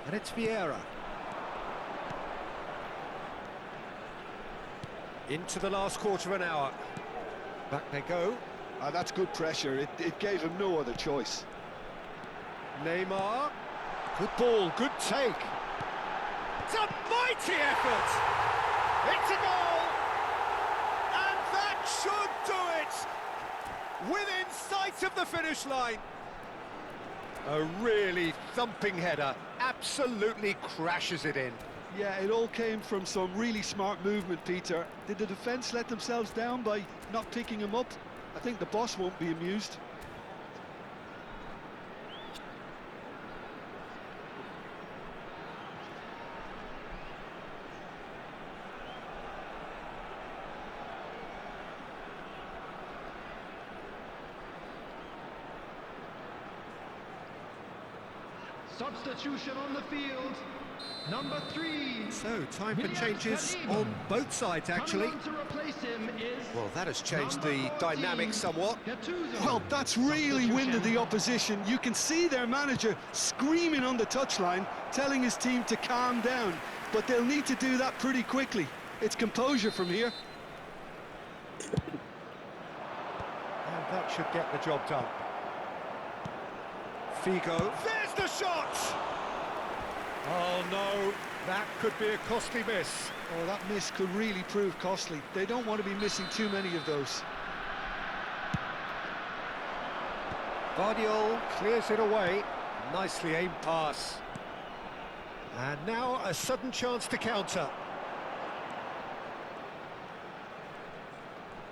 And it's Vieira. Into the last quarter of an hour. Back they go. That's good pressure. It gave him no other choice. Neymar. Good ball, good take. It's a mighty effort! It's a goal! And that should do it! Within sight of the finish line. A really thumping header. Absolutely crashes it in. Yeah, it all came from some really smart movement, Peter. Did the defence let themselves down by not picking him up? I think the boss won't be amused. Substitution on the field, number 3. So, time for William changes Salim. on both sides, actually. Coming on to replace him is Well, that has changed number the 14, dynamic somewhat. Gattuso. Well, that's really winded the Substitution. opposition. You can see their manager screaming on the touchline, telling his team to calm down. But they'll need to do that pretty quickly. It's composure from here. And that should get the job done. Figo. There's the shot! Oh no, that could be a costly miss. Oh, that miss could really prove costly. They don't want to be missing too many of those. Guardiol clears it away. Nicely aimed pass. And now a sudden chance to counter.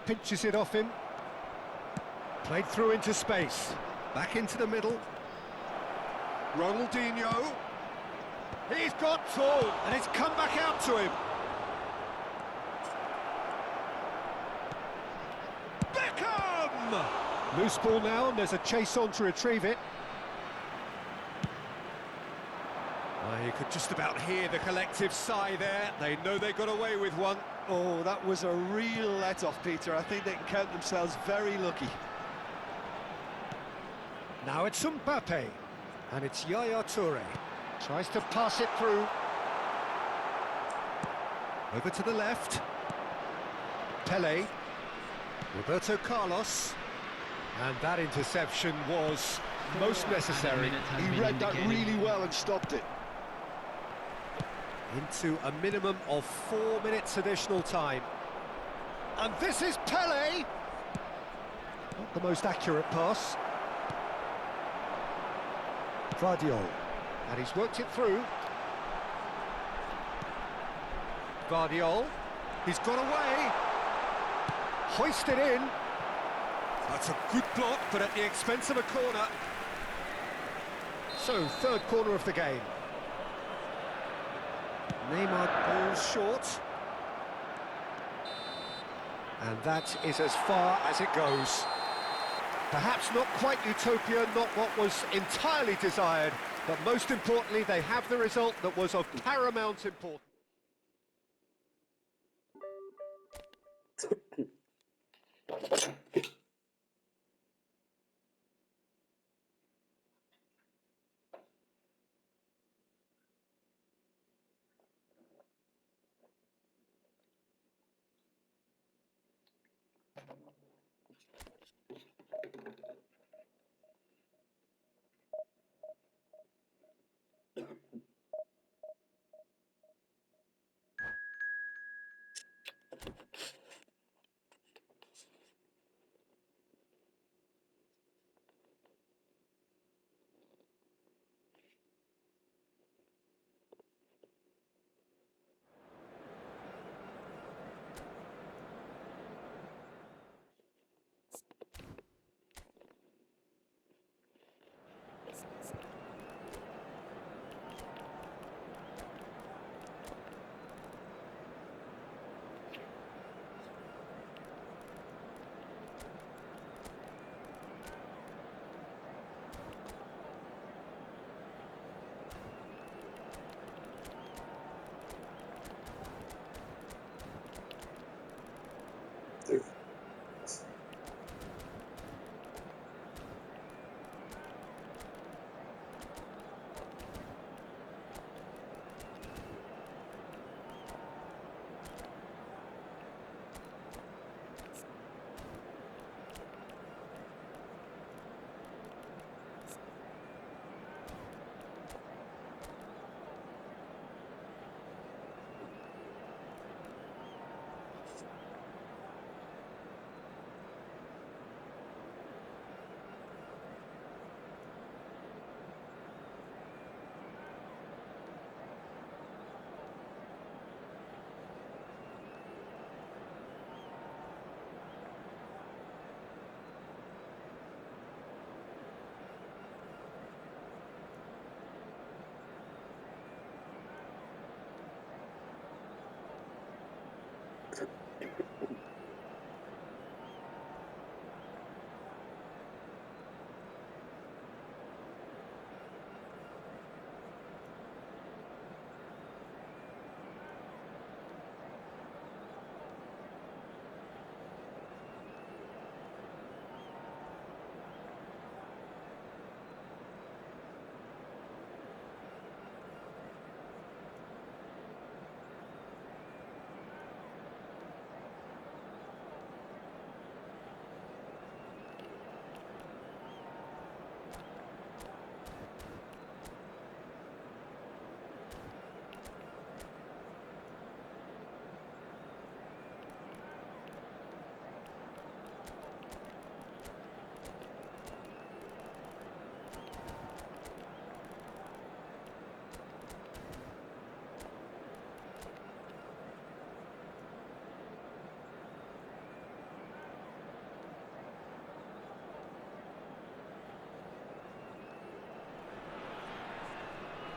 Pinches it off him. Played through into space. Back into the middle. Ronaldinho. He's got full, and it's come back out to him. Beckham! Loose ball now, and there's a chase on to retrieve it. You could just about hear the collective sigh there. They know they got away with one. Oh, that was a real let-off, Peter. I think they can count themselves very lucky. Now it's Mbappe, and it's Yaya Toure. Tries to pass it through. Over to the left. Pele. Roberto Carlos. And that interception was most necessary. He read that really well and stopped it. Into a minimum of 4 minutes additional time. And this is Pele! Not the most accurate pass. Guardiol. And he's worked it through. Guardiol. He's got away. Hoisted in. That's a good block, but at the expense of a corner. So, third corner of the game. Neymar pulls short. And that is as far as it goes. Perhaps not quite utopia, not what was entirely desired, but most importantly, they have the result that was of paramount importance.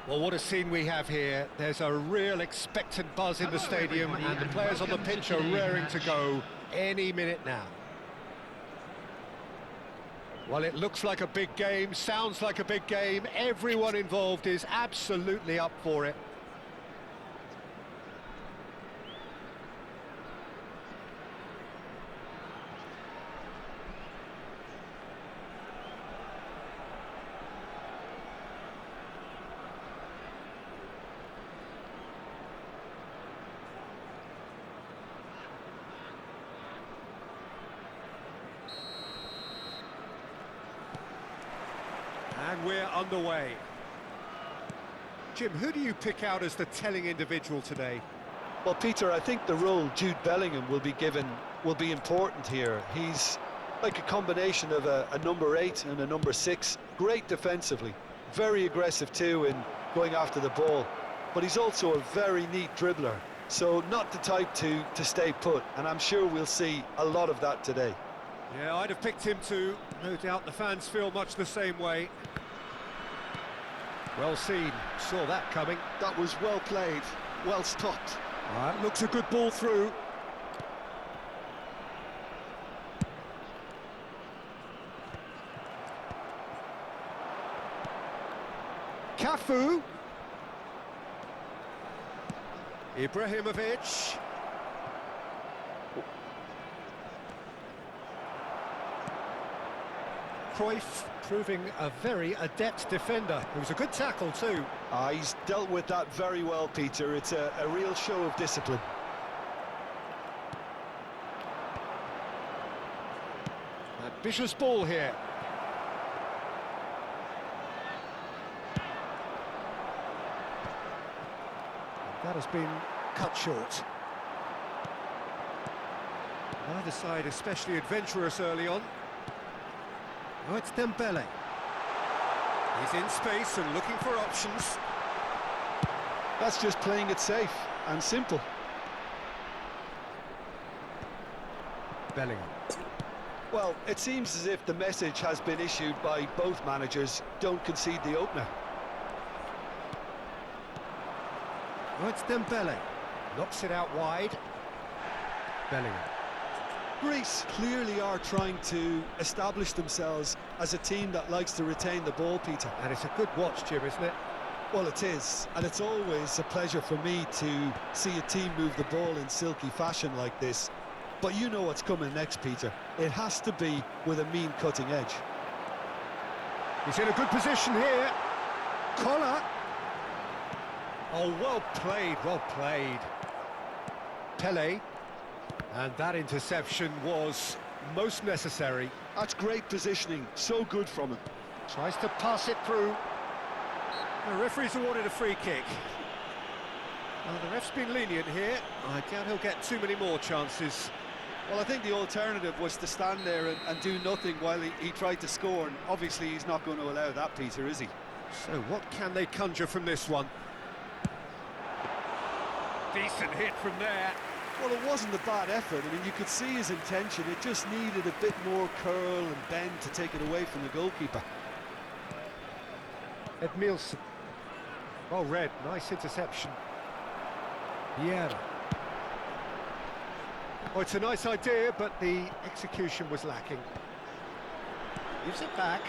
Well, what a scene we have here. There's a real expectant buzz in the Hello, stadium, everybody, and the and players on the welcome to pitch are today's raring to match. go any minute now. Well, it looks like a big game, sounds like a big game. Everyone involved is absolutely up for it. And we're underway. Jim, who do you pick out as the telling individual today? Well, Peter, I think the role Jude Bellingham will be given will be important here. He's like a combination of a number 8 and a number 6. Great defensively, very aggressive too in going after the ball. But he's also a very neat dribbler, so not the type to stay put. And I'm sure we'll see a lot of that today. Yeah, I'd have picked him too. No doubt the fans feel much the same way. Well seen, saw that coming. That was well played, well stopped. Looks a good ball through. Cafu. Ibrahimovic. Cruyff proving a very adept defender. It was a good tackle too. He's dealt with that very well, Peter. It's a real show of discipline. Ambitious ball here. That has been cut short. Neither side especially adventurous early on. Oh, it's Dembele. He's in space and looking for options. That's just playing it safe and simple. Bellingham. Well, it seems as if the message has been issued by both managers: don't concede the opener. Oh, it's Dembele. Knocks it out wide. Bellingham. Greece clearly are trying to establish themselves as a team that likes to retain the ball, Peter. And it's a good watch, Jim, isn't it? Well, it is, and it's always a pleasure for me to see a team move the ball in silky fashion like this. But you know what's coming next, Peter. It has to be with a mean cutting edge. He's in a good position here. Collar. Oh, well played, well played. Pele. And that interception was most necessary. That's great positioning, so good from him. Tries to pass it through. The referee's awarded a free kick. Well, the ref's been lenient here. I doubt he'll get too many more chances. Well, I think the alternative was to stand there and do nothing while he tried to score, and obviously he's not going to allow that, Peter, is he? So what can they conjure from this one? Decent hit from there. Well, it wasn't a bad effort. I mean, you could see his intention. It just needed a bit more curl and bend to take it away from the goalkeeper. Edmilson. Well read, nice interception. Vieira. Oh, it's a nice idea, but the execution was lacking. Gives it back.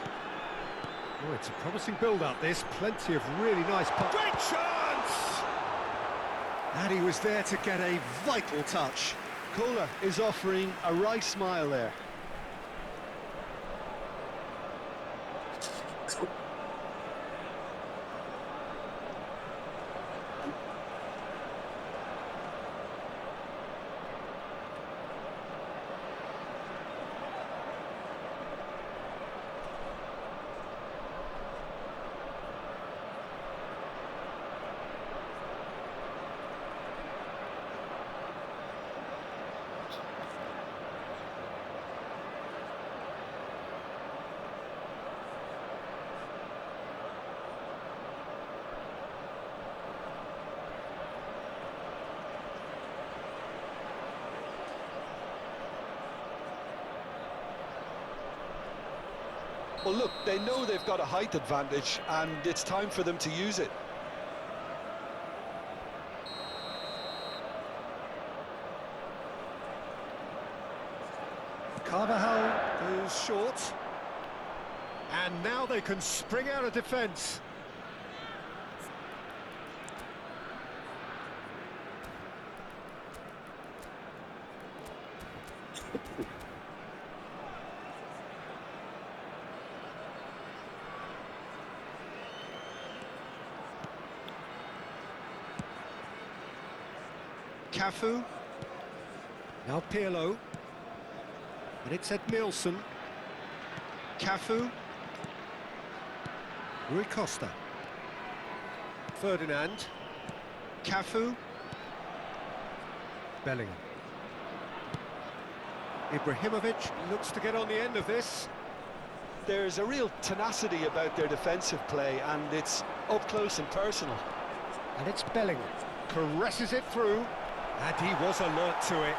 Oh, it's a promising build-up, this. Plenty of really nice... Great chance! And he was there to get a vital touch. Kohler is offering a right smile there. Well, look, they know they've got a height advantage, and it's time for them to use it. Carvajal goes short. And now they can spring out of defence. Cafu. Now Pirlo. And it's Edmilson. Cafu. Rui Costa. Ferdinand. Cafu. Bellingham. Ibrahimovic looks to get on the end of this. There's a real tenacity about their defensive play, and it's up close and personal. And it's Bellingham. Caresses it through. And he was alert to it.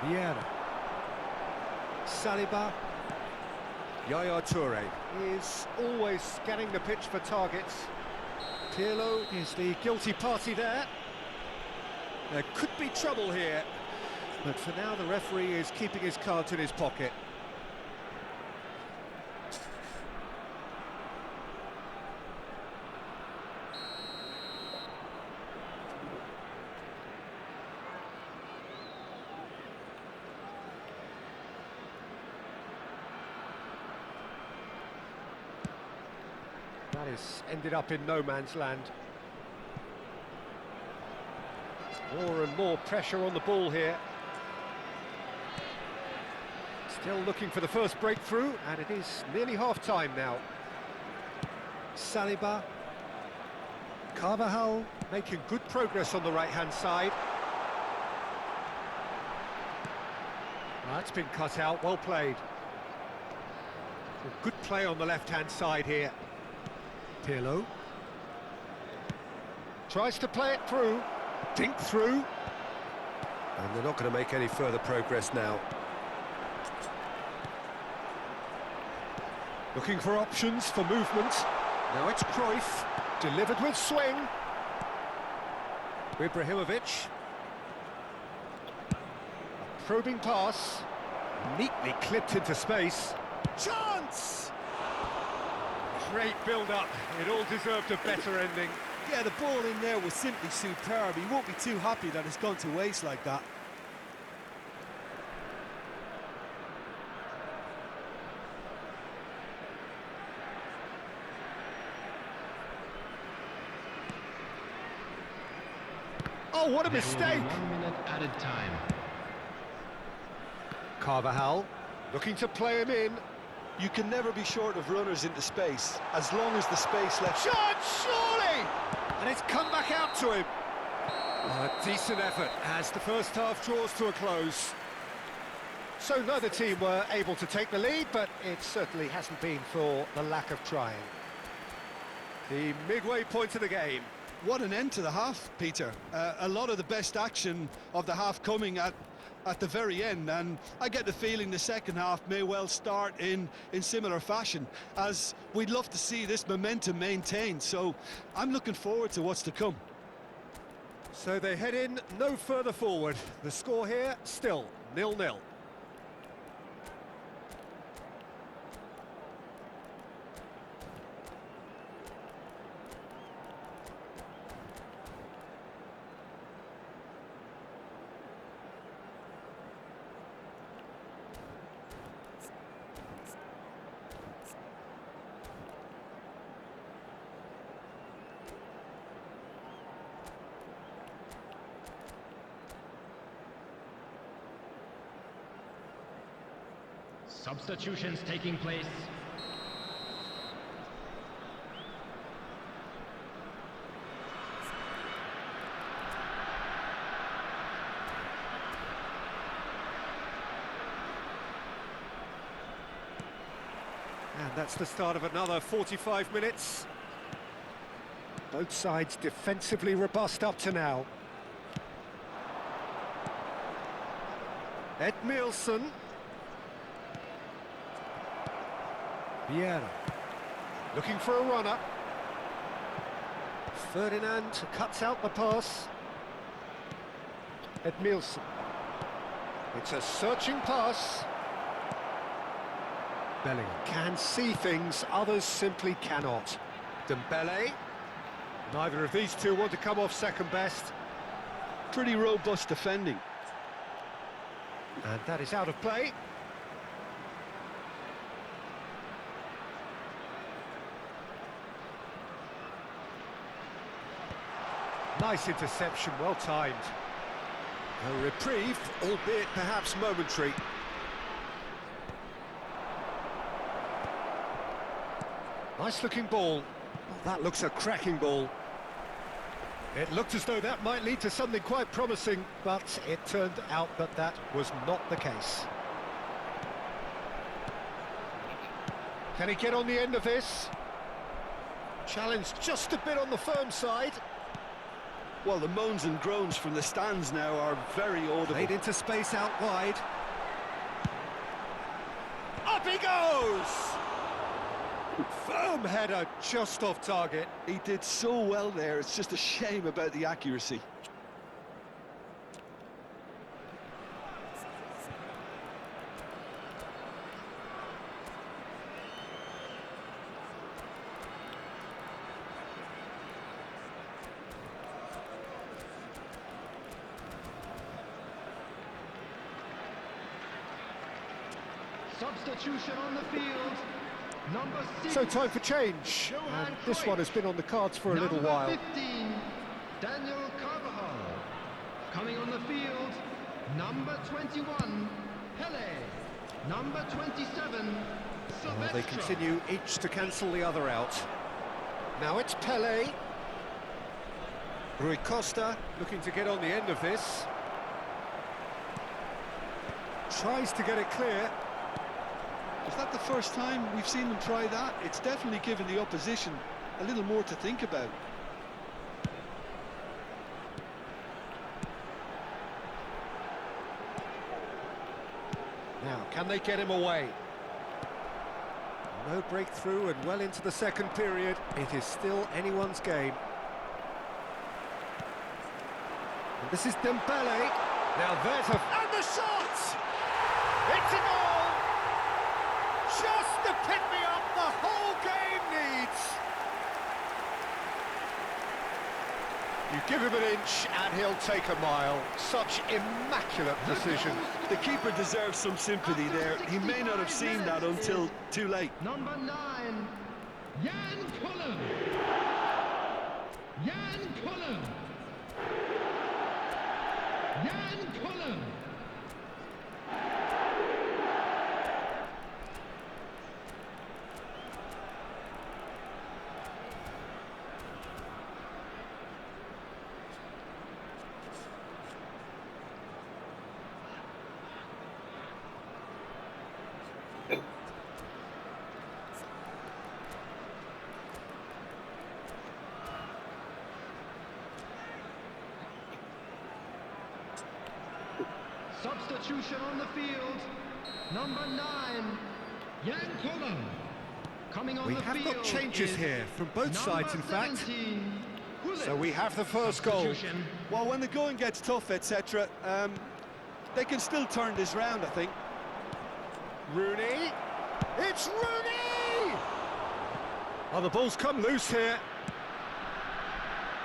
Vieira. Saliba. Yaya Toure is always scanning the pitch for targets. Pirlo is the guilty party there. There could be trouble here, but for now the referee is keeping his cards in his pocket. That has ended up in no man's land. More and more pressure on the ball here. Still looking for the first breakthrough, and it is nearly half-time now. Saliba. Carvajal making good progress on the right-hand side. That's been cut out, well played. Good play on the left-hand side here. Pirlo. Tries to play it through. Dink through. And they're not going to make any further progress now. Looking for options for movement. Now it's Cruyff. Delivered with swing. Ibrahimovic. A probing pass. Neatly clipped into space. Chance! Great build-up. It all deserved a better ending. Yeah, the ball in there was simply superb. He won't be too happy that it's gone to waste like that. Oh, what a There will be mistake! 1 minute added time. Carvajal looking to play him in. You can never be short of runners into space, as long as the space left... Chance, surely! And it's come back out to him. A decent effort as the first half draws to a close. So neither team were able to take the lead, but it certainly hasn't been for the lack of trying. The midway point of the game. What an end to the half, Peter. A lot of the best action of the half coming at the very end, and I get the feeling the second half may well start in similar fashion, as we'd love to see this momentum maintained. So I'm looking forward to what's to come. So they head in no further forward. The score here still 0-0. Substitutions taking place. And that's the start of another 45 minutes. Both sides defensively robust up to now. Edmilson. Vieira. Looking for a runner. Ferdinand cuts out the pass. Edmilson. It's a searching pass. Bellingham can see things, others simply cannot. Dembele. Neither of these two want to come off second best. Pretty robust defending. And that is out of play. Nice interception, well timed. A reprieve, albeit perhaps momentary. Nice looking ball. Oh, that looks a cracking ball. It looked as though that might lead to something quite promising, but it turned out that that was not the case. Can he get on the end of this? Challenge just a bit on the firm side. Well, the moans and groans from the stands now are very audible. Played into space out wide. Up he goes! Firm header just off target. He did so well there, it's just a shame about the accuracy. Substitution on the field. Number 6. So time for change. Johan And this Cruyff. one has been on the cards for a little Number while. 15, Daniel Carvajal. Coming on the field, number 21, Pele. Number 27, Well, they Silvestre. continue each to cancel the other out. Now it's Pele. Rui Costa looking to get on the end of this. Tries to get it clear. Is that the first time we've seen them try that? It's definitely given the opposition a little more to think about. Now, can they get him away? No breakthrough and well into the second period. It is still anyone's game. And this is Dembele. Now there's a... And the shot! It's a goal! Just the pick-me-up the whole game needs. You give him an inch and he'll take a mile. Such immaculate precision. The keeper deserves some sympathy there. He may not have seen that until too late. Number 9, Jan Kullen. Jan Kullen. Jan Kullen. Substitution on the field. Number 9, Jan Kullen. Coming on We the have field got changes is here from both sides, in fact. 17, So we have the first goal. Substitution. Well, when the going gets tough, etc., they can still turn this round, I think. Rooney. It's Rooney! Oh, the ball's come loose here.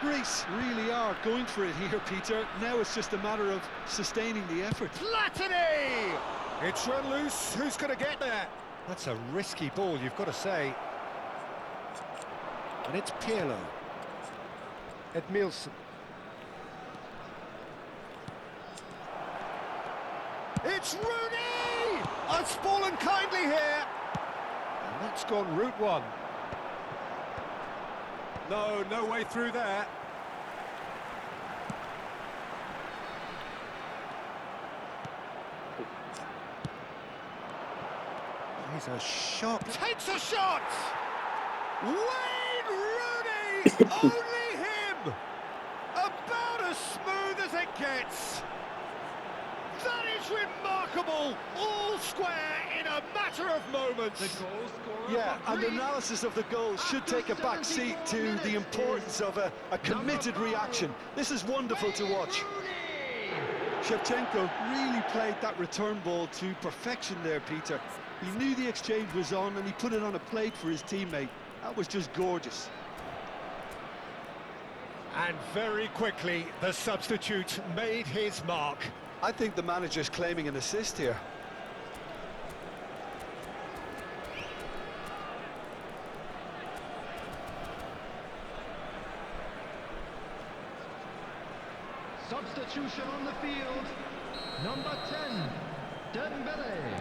Greece really are going for it here, Peter. Now it's just a matter of sustaining the effort. Platini! It's run loose. Who's going to get there? That's a risky ball, you've got to say. And it's Pirlo. Edmilson. It's Rooney! It's fallen kindly here. And that's gone route one. No way through there. He's a shot. Takes a shot! Wayne Rooney! Only him! About as smooth as it gets. That is remarkable! All square in a matter of moments. The goal scorer Yeah, for and Greece. analysis of the goal should take a back seat to the importance of a committed reaction. This is wonderful to watch. Shevchenko really played that return ball to perfection there, Peter. He knew the exchange was on and he put it on a plate for his teammate. That was just gorgeous. And very quickly, the substitute made his mark. I think the manager's claiming an assist here. Substitution on the field. Number 10, Dembele.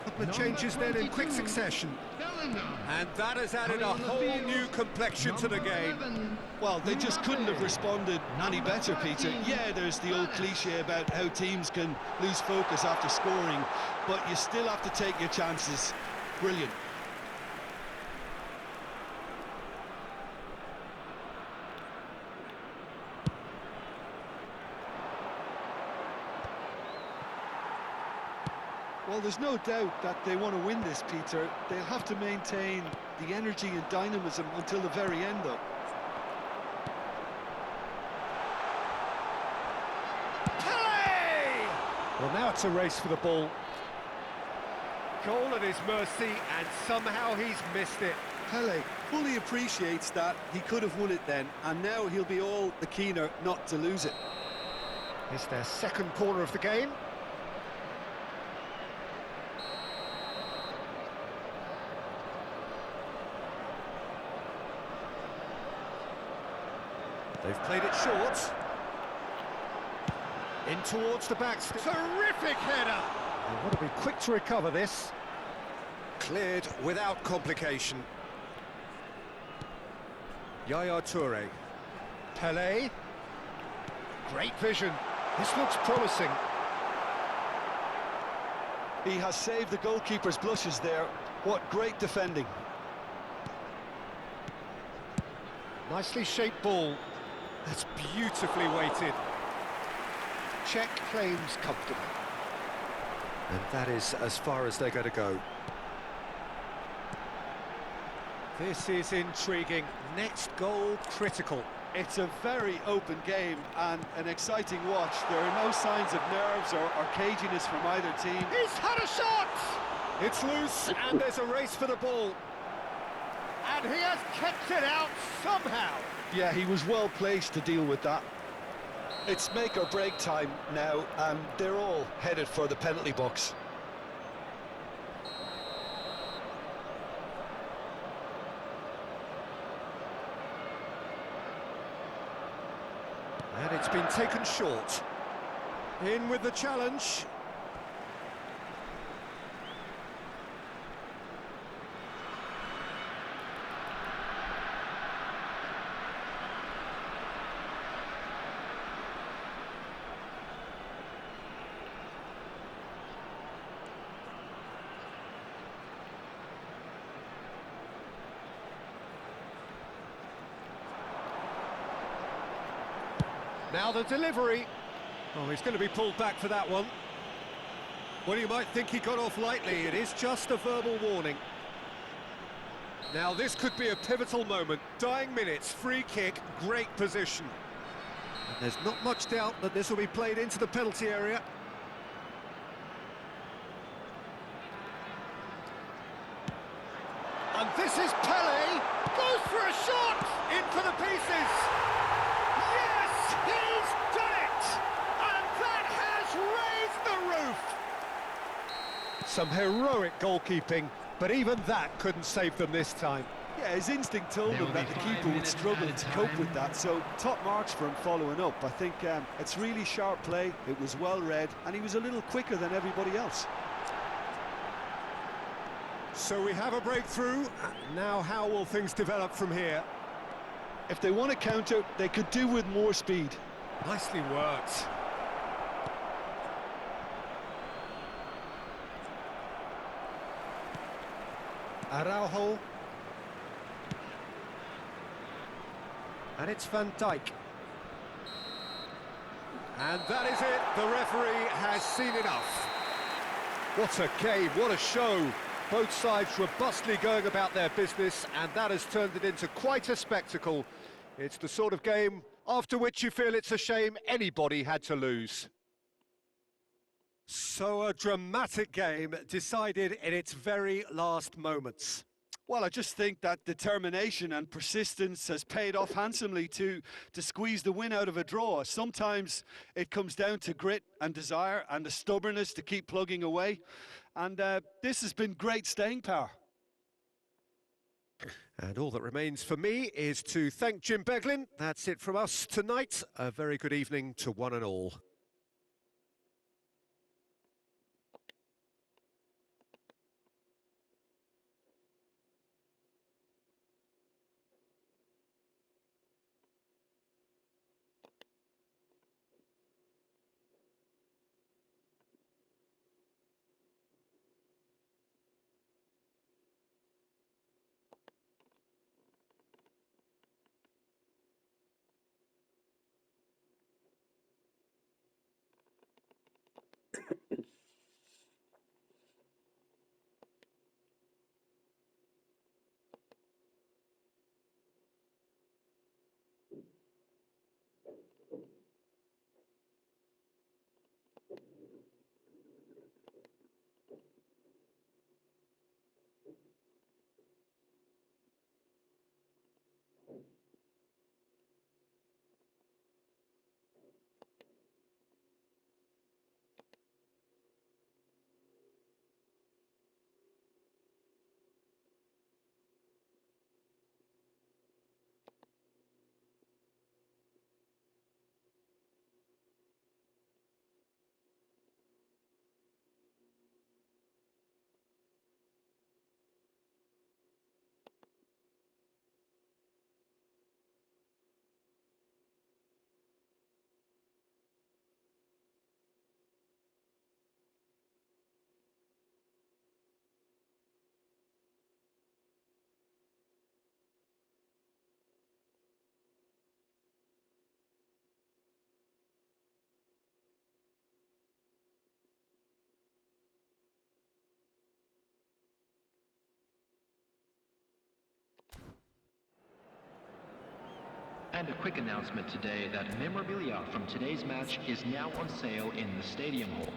Couple of changes then in quick succession. Bellingham. And that has added a Coming on the whole field, new complexion to the number game. 11, Well, they just couldn't have responded any better, Peter. 13, Yeah, there's the old cliche about how teams can lose focus after scoring, but you still have to take your chances. Brilliant. Well, there's no doubt that they want to win this, Peter. They'll have to maintain the energy and dynamism until the very end, though. Pele! Well, now it's a race for the ball. Goal at his mercy, and somehow he's missed it. Pele fully appreciates that he could have won it then, and now he'll be all the keener not to lose it. It's their second corner of the game. They've played it short. In towards the back. Terrific header! They've got to be quick to recover this. Cleared without complication. Yaya Toure. Pele. Great vision. This looks promising. He has saved the goalkeeper's blushes there. What great defending. Nicely shaped ball. That's beautifully weighted. Check claims comfortably. And that is as far as they're going to go. This is intriguing. Next goal critical. It's a very open game and an exciting watch. There are no signs of nerves or caginess from either team. He's had a shot! It's loose and there's a race for the ball. And he has kept it out somehow. Yeah, he was well placed to deal with that. It's make or break time now, and they're all headed for the penalty box. And it's been taken short. In with the challenge. Now the delivery. Oh, he's going to be pulled back for that one. Well, you might think he got off lightly. It is just a verbal warning. Now this could be a pivotal moment. Dying minutes, free kick, great position. And there's not much doubt that this will be played into the penalty area. And this is Pele, goes for a shot, in for the pieces. Yes, he's done it! And that has raised the roof. Some heroic goalkeeping, but even that couldn't save them this time. Yeah, his instinct told There him will that be the 5 keeper would minutes struggle added to cope time. with that, so top marks for him following up. I think it's really sharp play, it was well read, and he was a little quicker than everybody else. So we have a breakthrough. Now how will things develop from here? If they want to counter, they could do with more speed. Nicely worked. Araujo. And it's Van Dijk. And that is it. The referee has seen enough. What a game, what a show. Both sides robustly going about their business, and that has turned it into quite a spectacle. It's the sort of game after which you feel it's a shame anybody had to lose. So a dramatic game decided in its very last moments. Well, I just think that determination and persistence has paid off handsomely to squeeze the win out of a draw. Sometimes it comes down to grit and desire and the stubbornness to keep plugging away. And this has been great staying power. And all that remains for me is to thank Jim Beglin. That's it from us tonight. A very good evening to one and all. And a quick announcement today that memorabilia from today's match is now on sale in the Stadium Hall.